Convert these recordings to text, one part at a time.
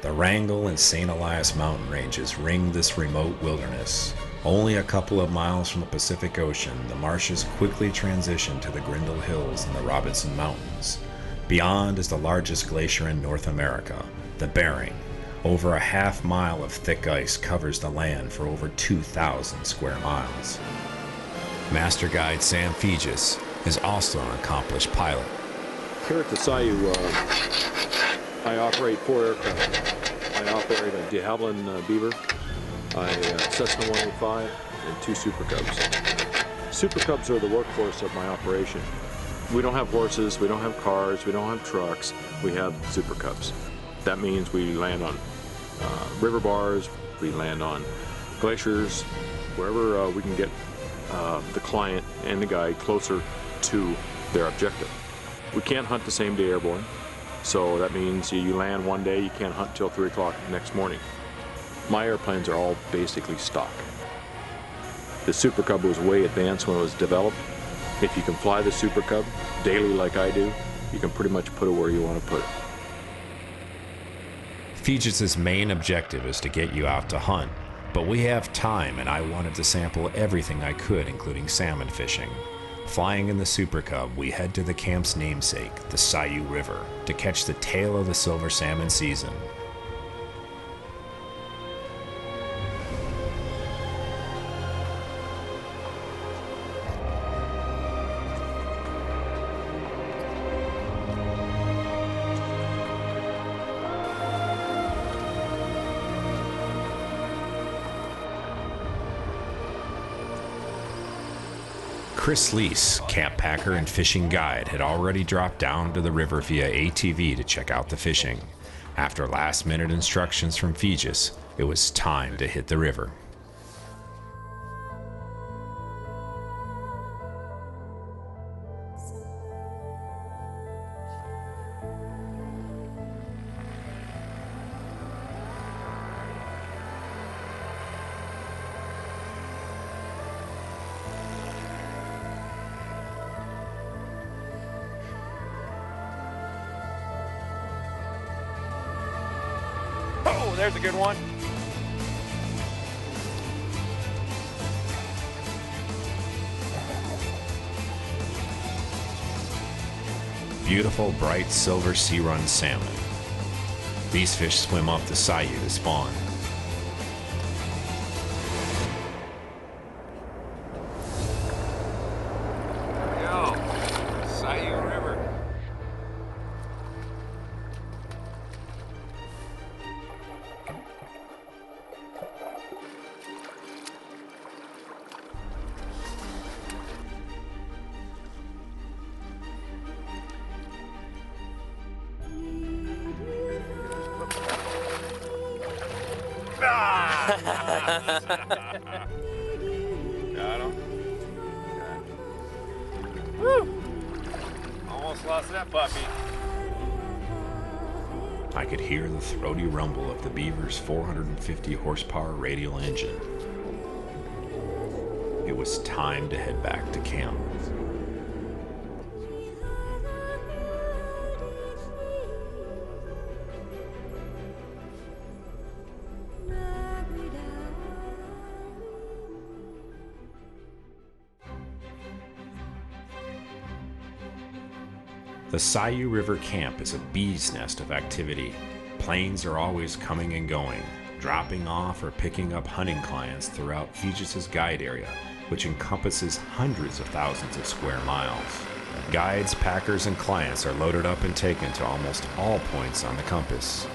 The Wrangell and St. Elias mountain ranges ring this remote wilderness. Only a couple of miles from the Pacific Ocean, the marshes quickly transition to the Grindal Hills and the Robinson Mountains. Beyond is the largest glacier in North America, the Bering. Over a half-mile of thick ice covers the land for over 2,000 square miles. Master guide Sam Fegis is also an accomplished pilot. Here at the Sayou, I operate 4 aircraft. I operate a de Havilland Beaver, a Cessna 185, and 2 Super Cubs. Super Cubs are the workhorse of my operation. We don't have horses, we don't have cars, we don't have trucks, we have Super Cubs. That means we land on river bars, we land on glaciers, wherever we can get the client and the guide closer to their objective. We can't hunt the same day airborne, so that means you land one day, you can't hunt till 3 o'clock the next morning. My airplanes are all basically stock. The Super Cub was way advanced when it was developed. If you can fly the Super Cub daily like I do, you can pretty much put it where you want to put it. Fegis' main objective is to get you out to hunt, but we have time and I wanted to sample everything I could, including salmon fishing. Flying in the Super Cub, we head to the camp's namesake, the Sayou River, to catch the tail of the silver salmon season. Chris Leese, camp packer and fishing guide, had already dropped down to the river via ATV to check out the fishing. After last-minute instructions from Fegis, it was time to hit the river. Oh, there's a good one. Beautiful, bright silver sea-run salmon. These fish swim up the Sayou to spawn. There we go. Sayou River. Got him. Woo! Almost lost that puppy. I could hear the throaty rumble of the Beaver's 450 horsepower radial engine. It was time to head back to camp. The Sayou River Camp is a bee's nest of activity. Planes are always coming and going, dropping off or picking up hunting clients throughout Fegis' guide area, which encompasses hundreds of thousands of square miles. Guides, packers, and clients are loaded up and taken to almost all points on the compass.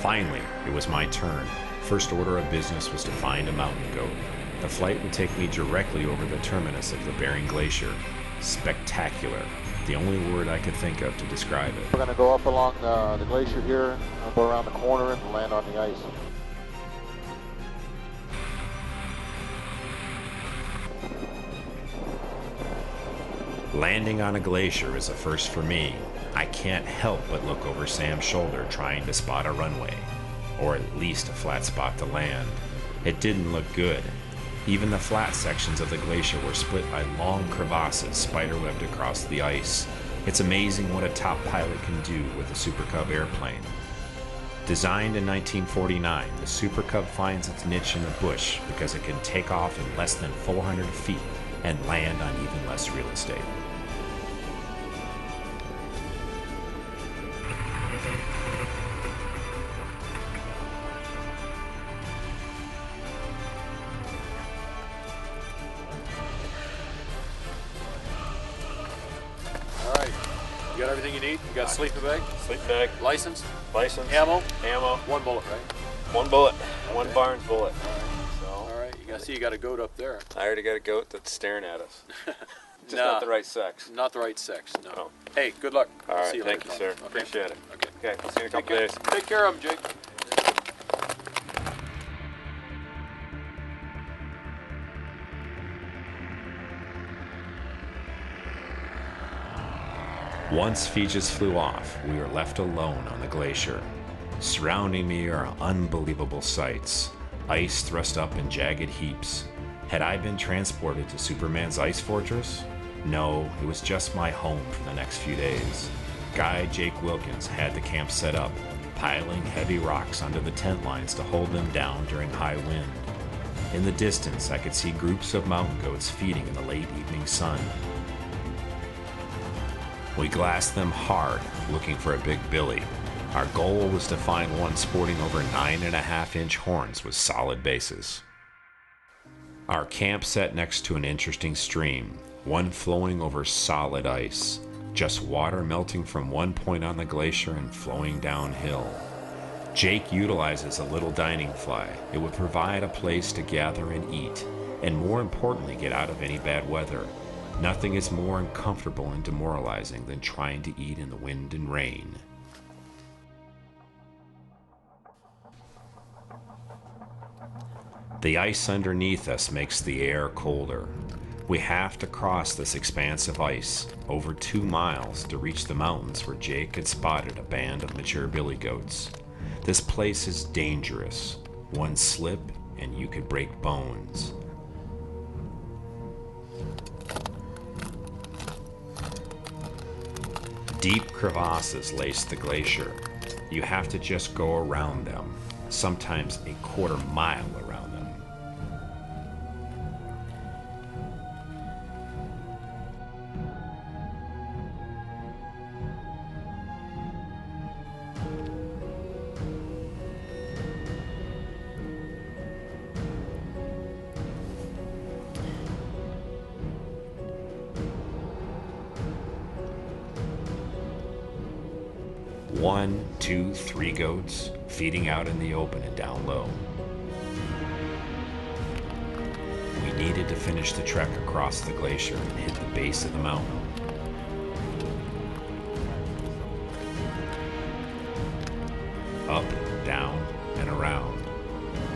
Finally, it was my turn. First order of business was to find a mountain goat. The flight would take me directly over the terminus of the Bering Glacier. Spectacular. The only word I could think of to describe it. We're going to go up along the glacier here, go around the corner and land on the ice. Landing on a glacier is a first for me. I can't help but look over Sam's shoulder trying to spot a runway, or at least a flat spot to land. It didn't look good. Even the flat sections of the glacier were split by long crevasses spiderwebbed across the ice. It's amazing what a top pilot can do with a Super Cub airplane. Designed in 1949, the Super Cub finds its niche in the bush because it can take off in less than 400 feet and land on even less real estate. All right. You got everything you need? You got a sleeping bag? Sleep bag, License? license, Ammo? ammo, One bullet, right? one bullet, one Okay. Barnes bullet. So All right. You got a goat up there. I already got a goat that's staring at us. Just Nah. not the right sex. Not the right sex, no. Oh. Hey, good luck. All right, See you thank later, you, sir. Tom. Okay. Appreciate it. Okay. Okay, I'll see you in a Take couple care. days. Take care of him, Jake. Once Phoegis flew off, we were left alone on the glacier. Surrounding me are unbelievable sights. Ice thrust up in jagged heaps. Had I been transported to Superman's ice fortress? No, it was just my home for the next few days. Guide Jake Wilkins had the camp set up, piling heavy rocks onto the tent lines to hold them down during high wind. In the distance, I could see groups of mountain goats feeding in the late evening sun. We glassed them hard, looking for a big billy. Our goal was to find one sporting over 9.5-inch horns with solid bases. Our camp sat next to an interesting stream, one flowing over solid ice, just water melting from one point on the glacier and flowing downhill. Jake utilizes a little dining fly. It would provide a place to gather and eat, and more importantly, get out of any bad weather. Nothing is more uncomfortable and demoralizing than trying to eat in the wind and rain. The ice underneath us makes the air colder. We have to cross this expanse of ice, over 2 miles, to reach the mountains where Jake had spotted a band of mature billy goats. This place is dangerous. One slip and you could break bones. Deep crevasses lace the glacier. You have to just go around them, sometimes a quarter mile around them. One, two, 3 goats feeding out in the open and down low. We needed to finish the trek across the glacier and hit the base of the mountain. Up, down, and around.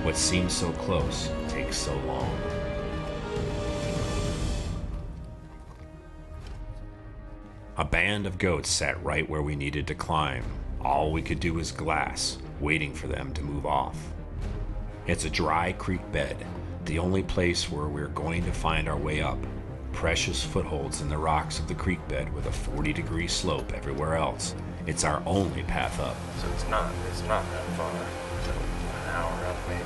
What seems so close takes so long. A band of goats sat right where we needed to climb. All we could do was glass, waiting for them to move off. It's a dry creek bed, the only place where we're going to find our way up. Precious footholds in the rocks of the creek bed with a 40-degree slope everywhere else. It's our only path up. So it's not that far. So an hour up maybe.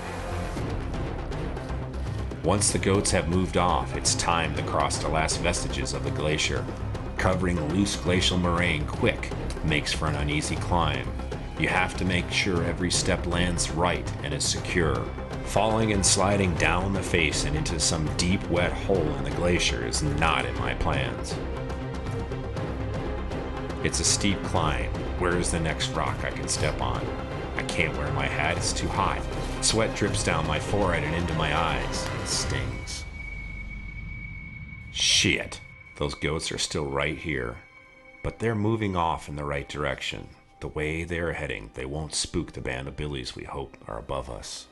Once the goats have moved off, it's time to cross the last vestiges of the glacier. Covering loose glacial moraine quick makes for an uneasy climb. You have to make sure every step lands right and is secure. Falling and sliding down the face and into some deep wet hole in the glacier is not in my plans. It's a steep climb. Where is the next rock I can step on? I can't wear my hat, it's too hot. Sweat drips down my forehead and into my eyes. It stings. Shit. Those goats are still right here. But they're moving off in the right direction. The way they're heading, they won't spook the band of billies we hope are above us.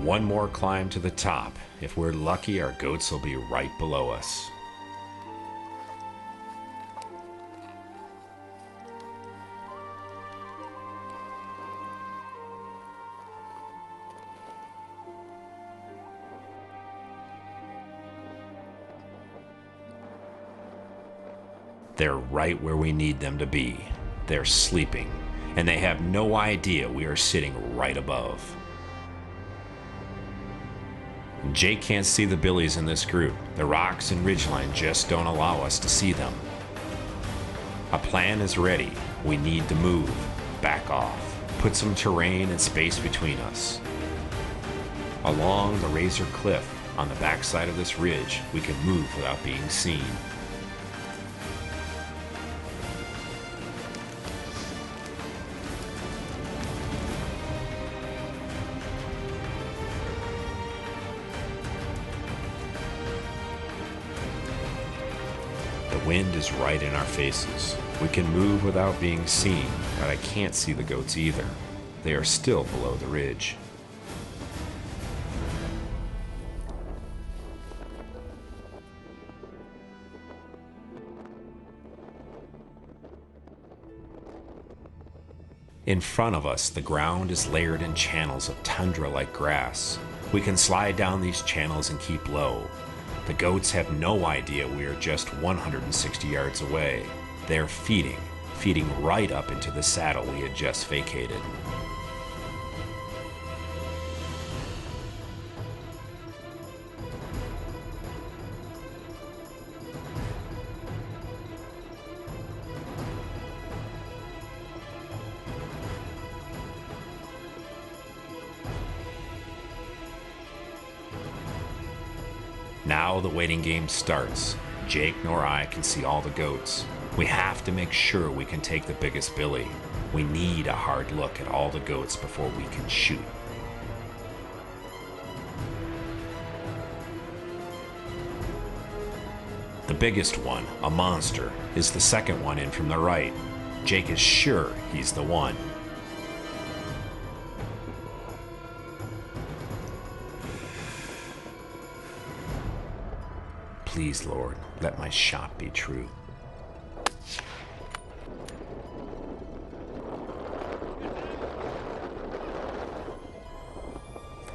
One more climb to the top. If we're lucky, our goats will be right below us. They're right where we need them to be. They're sleeping, and they have no idea we are sitting right above. Jake can't see the billies in this group. The rocks and ridgeline just don't allow us to see them. A plan is ready. We need to move, back off, put some terrain and space between us. Along the razor cliff on the backside of this ridge, we can move without being seen. The wind is right in our faces. We can move without being seen, but I can't see the goats either. They are still below the ridge. In front of us, the ground is layered in channels of tundra-like grass. We can slide down these channels and keep low. The goats have no idea we are just 160 yards away. They're feeding right up into the saddle we had just vacated. Now the waiting game starts. Jake nor I can see all the goats. We have to make sure we can take the biggest billy. We need a hard look at all the goats before we can shoot. The biggest one, a monster, is the second one in from the right. Jake is sure he's the one. Please, Lord, let my shot be true.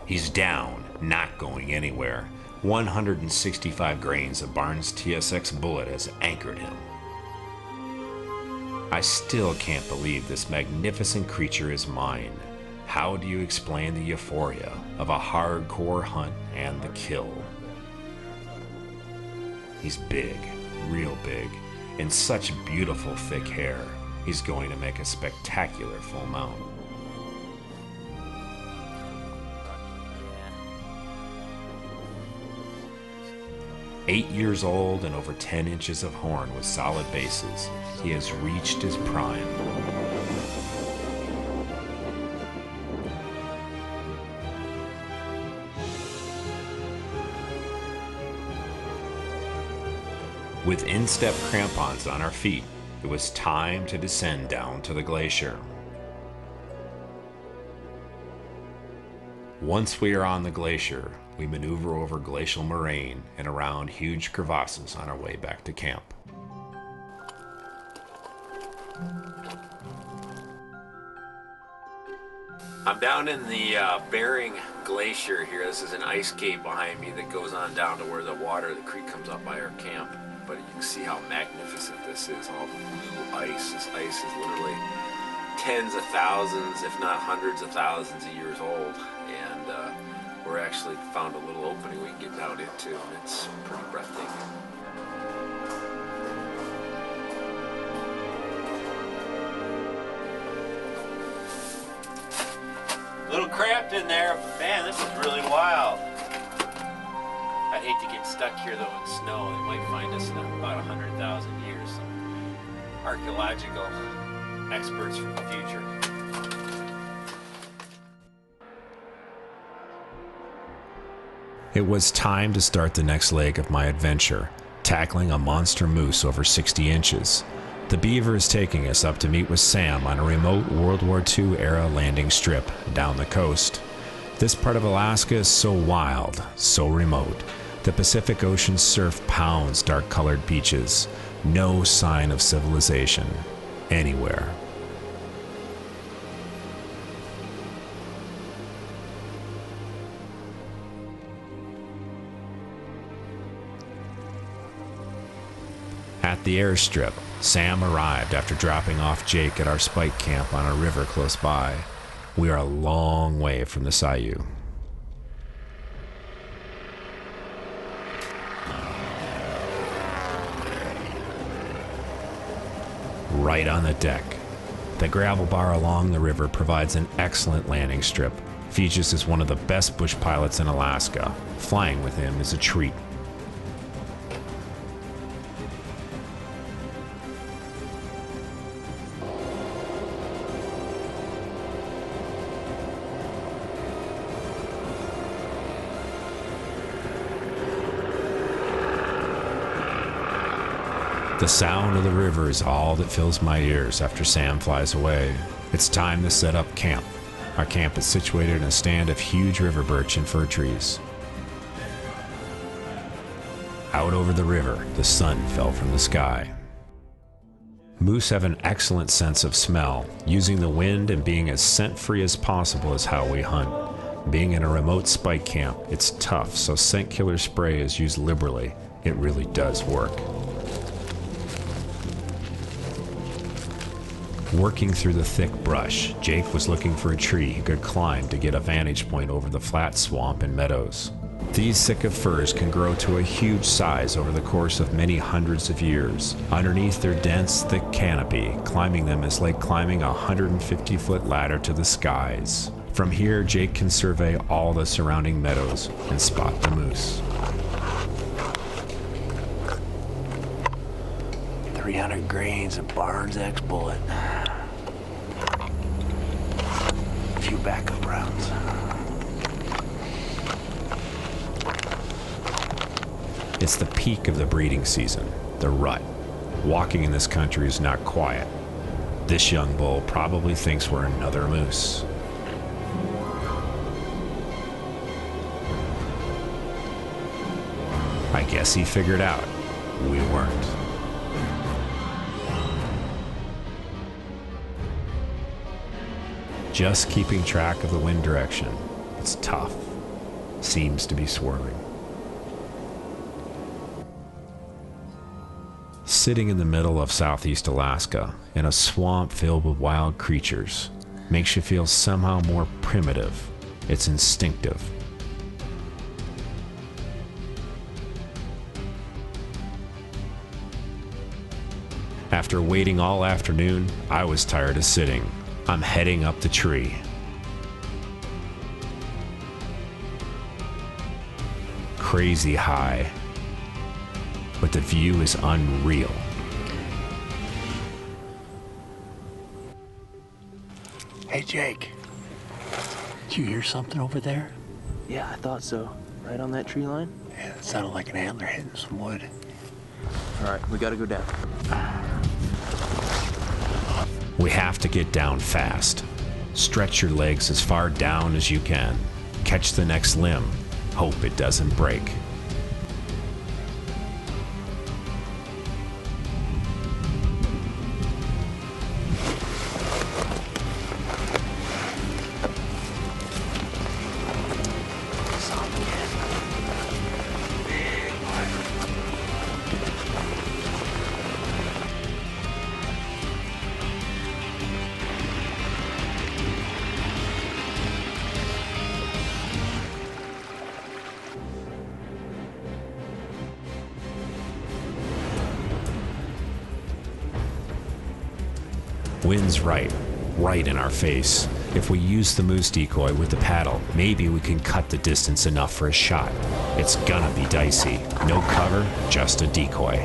He's down, not going anywhere. 165 grains of Barnes TSX bullet has anchored him. I still can't believe this magnificent creature is mine. How do you explain the euphoria of a hardcore hunt and the kill? He's big, real big, and such beautiful thick hair. He's going to make a spectacular full mount. Yeah. 8 years old and over 10 inches of horn with solid bases, he has reached his prime. With instep crampons on our feet, it was time to descend down to the glacier. Once we are on the glacier, we maneuver over glacial moraine and around huge crevasses on our way back to camp. I'm down in the Bering Glacier here. This is an ice cave behind me that goes on down to where the creek comes up by our camp. But you can see how magnificent this is, all blue ice. This ice is literally tens of thousands, if not hundreds of thousands of years old. And we're actually found a little opening we can get down into, and it's pretty breathtaking. A little cramped in there, but man, this is really wild. I'd hate to get stuck here though in snow. They might find us in about 100,000 years. Some archaeological experts from the future. It was time to start the next leg of my adventure, tackling a monster moose over 60 inches. The Beaver is taking us up to meet with Sam on a remote World War II era landing strip down the coast. This part of Alaska is so wild, so remote. The Pacific Ocean surf pounds dark-colored beaches. No sign of civilization anywhere. At the airstrip, Sam arrived after dropping off Jake at our spike camp on a river close by. We are a long way from the Sayou. Right on the deck. The gravel bar along the river provides an excellent landing strip. Feges is one of the best bush pilots in Alaska. Flying with him is a treat. The sound of the river is all that fills my ears after Sam flies away. It's time to set up camp. Our camp is situated in a stand of huge river birch and fir trees. Out over the river, the sun fell from the sky. Moose have an excellent sense of smell. Using the wind and being as scent-free as possible is how we hunt. Being in a remote spike camp, it's tough, so scent killer spray is used liberally. It really does work. Working through the thick brush, Jake was looking for a tree he could climb to get a vantage point over the flat swamp and meadows. These Sitka firs can grow to a huge size over the course of many hundreds of years. Underneath their dense, thick canopy, climbing them is like climbing a 150-foot ladder to the skies. From here, Jake can survey all the surrounding meadows and spot the moose. 300 grains of Barnes X bullet. A few backup rounds. It's the peak of the breeding season, the rut. Walking in this country is not quiet. This young bull probably thinks we're another moose. I guess he figured out we weren't. Just keeping track of the wind direction. It's tough. Seems to be swerving. Sitting in the middle of southeast Alaska, in a swamp filled with wild creatures, makes you feel somehow more primitive. It's instinctive. After waiting all afternoon, I was tired of sitting. I'm heading up the tree. Crazy high, but the view is unreal. Hey, Jake. Did you hear something over there? Yeah, I thought so. Right on that tree line? Yeah, it sounded like an antler hitting some wood. All right, we gotta go down. We have to get down fast. Stretch your legs as far down as you can. Catch the next limb. Hope it doesn't break. Wind's right in our face. If we use the moose decoy with the paddle, maybe we can cut the distance enough for a shot. It's gonna be dicey. No cover, just a decoy.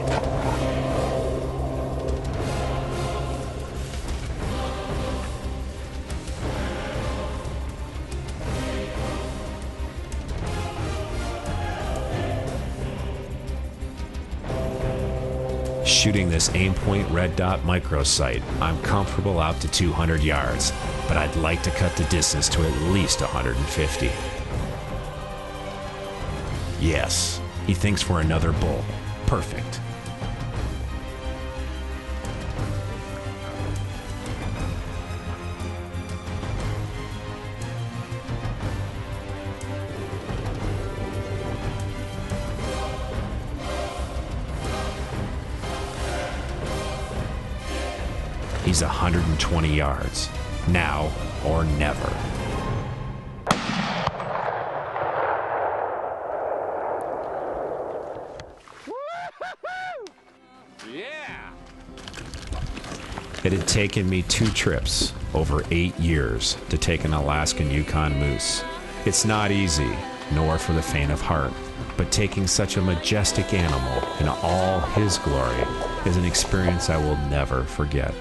Shooting this Aimpoint red dot microsight, I'm comfortable out to 200 yards, but I'd like to cut the distance to at least 150. Yes, he thinks for another bull. Perfect. He's 120 yards. Now or never. It had taken me 2 trips over 8 years to take an Alaskan Yukon moose. It's not easy, nor for the faint of heart, but taking such a majestic animal in all his glory is an experience I will never forget.